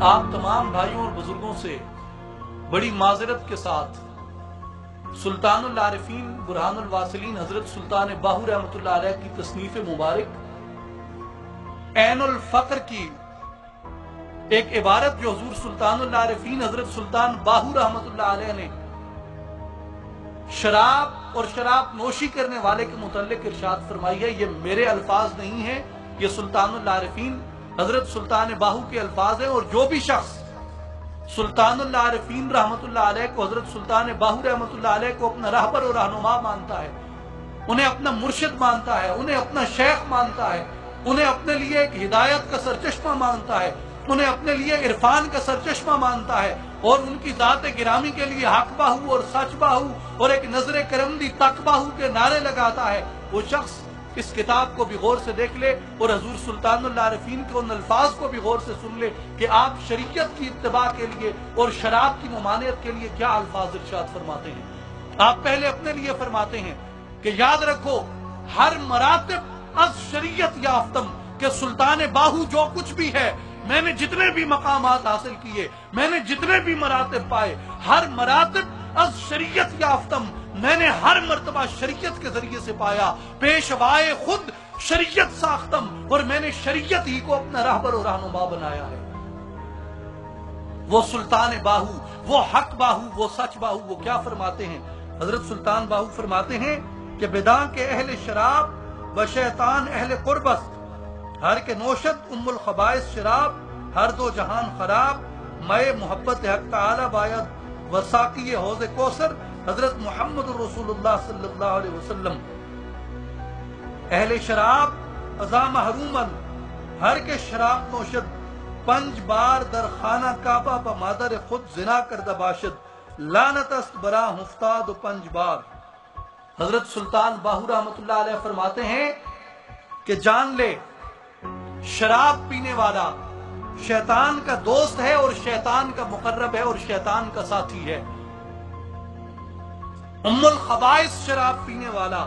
آپ تمام بھائیوں اور بزرگوں سے بڑی معذرت کے ساتھ سلطان العارفین برہان الواصلین حضرت سلطان باہو رحمۃ اللہ علیہ کی تصنیف مبارک عین الفقر کی ایک عبارت جو حضور سلطان العارفین حضرت سلطان باہو رحمۃ اللہ علیہ نے شراب اور شراب نوشی کرنے والے کے متعلق ارشاد فرمائی ہے، یہ میرے الفاظ نہیں ہیں، یہ سلطان العارفین حضرت سلطان باہو کے الفاظ ہیں۔ اور جو بھی شخص سلطان العارفین رحمۃ اللہ علیہ کو، حضرت سلطان باہو رحمۃ اللہ علیہ کو اپنا رہبر اور رہنما مانتا ہے، انہیں اپنا مرشد مانتا ہے، انہیں اپنا شیخ مانتا ہے، انہیں اپنے لیے ایک ہدایت کا سرچشمہ مانتا ہے، انہیں اپنے لیے عرفان کا سرچشمہ مانتا ہے، اور ان کی ذات گرامی کے لیے حق باہو اور سچ باہو اور ایک نظر کرم دی تک باہو کے نعرے لگاتا ہے، وہ شخص اس کتاب کو بھی غور سے دیکھ لے اور حضور سلطان العارفین کے ان الفاظ کو بھی غور سے سن لے کہ آپ شریعت کی اتباع کے لیے اور شراب کی ممانعت کے لیے کیا الفاظ ارشاد فرماتے ہیں۔ آپ پہلے اپنے لیے فرماتے ہیں کہ یاد رکھو ہر مراتب از شریعت یافتم، کہ سلطان باہو جو کچھ بھی ہے، میں نے جتنے بھی مقامات حاصل کیے، میں نے جتنے بھی مراتب پائے، ہر مراتب از شریعت یافتم، میں نے ہر مرتبہ شریعت کے ذریعے سے پایا، پیشوائے خود شریعت ساختم، اور میں نے شریعت ہی کو اپنا رہبر و رہنما بنایا ہے۔ وہ سلطان باہو، وہ حق باہو، وہ سچ باہو، وہ کیا فرماتے ہیں؟ حضرت سلطان باہو فرماتے ہیں کہ بداں کے اہل شراب و شیطان اہل قربت، ہر کے نوشد ام الخبائث شراب، ہر دو جہان خراب، مئے محبت حق تعالی باید وساقی حوض کوثر، حضرت محمد رسول اللہ صلی اللہ علیہ وسلم۔ اہل شراب ازا محرومن، ہر کے شراب نوشد، پنج بار در خانہ کعبہ با مادر خود زنا کردہ باشد، لعنت است برا ہفتاد و پنج بار۔ حضرت سلطان باہو رحمۃ اللہ علیہ فرماتے ہیں کہ جان لے شراب پینے والا شیطان کا دوست ہے اور شیطان کا مقرب ہے اور شیطان کا ساتھی ہے۔ ام الخبائث شراب پینے والا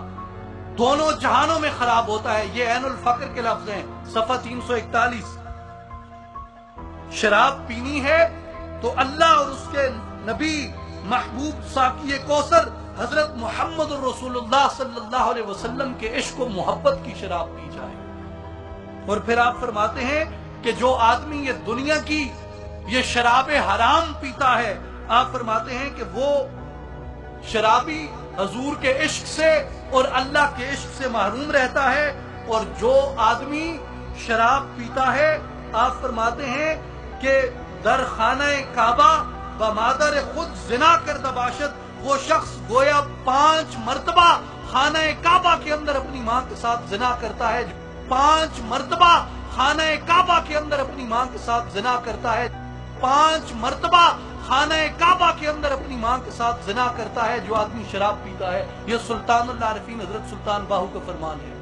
دونوں جہانوں میں خراب ہوتا ہے، یہ عین الفقر کے لفظ ہیں، صفحہ 341۔ شراب پینی ہے تو اللہ اور اس کے نبی محبوب ساقی کوثر حضرت محمد رسول اللہ صلی اللہ علیہ وسلم کے عشق و محبت کی شراب پی جائے۔ اور پھر آپ فرماتے ہیں کہ جو آدمی یہ دنیا کی یہ شراب حرام پیتا ہے، آپ فرماتے ہیں کہ وہ شرابی حضور کے عشق سے اور اللہ کے عشق سے محروم رہتا ہے، اور جو آدمی شراب پیتا ہے آپ فرماتے ہیں کہ در خانہ کعبہ بمادر خود زنا کردہ باشد، وہ شخص گویا 5 مرتبہ خانہ کعبہ کے اندر اپنی ماں کے ساتھ زنا کرتا ہے، 5 مرتبہ خانہ کعبہ کے اندر اپنی ماں کے ساتھ زنا کرتا ہے، 5 مرتبہ خانہ کعبہ کے اندر اپنی ماں کے ساتھ زنا کرتا ہے جو آدمی شراب پیتا ہے۔ یہ سلطان العارفین حضرت سلطان باہو کا فرمان ہے۔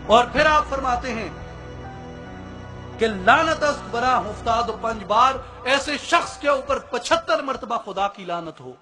اور پھر آپ فرماتے ہیں کہ لعنت است برا ہفتاد و پنج بار، ایسے شخص کے اوپر 75 مرتبہ خدا کی لعنت ہو۔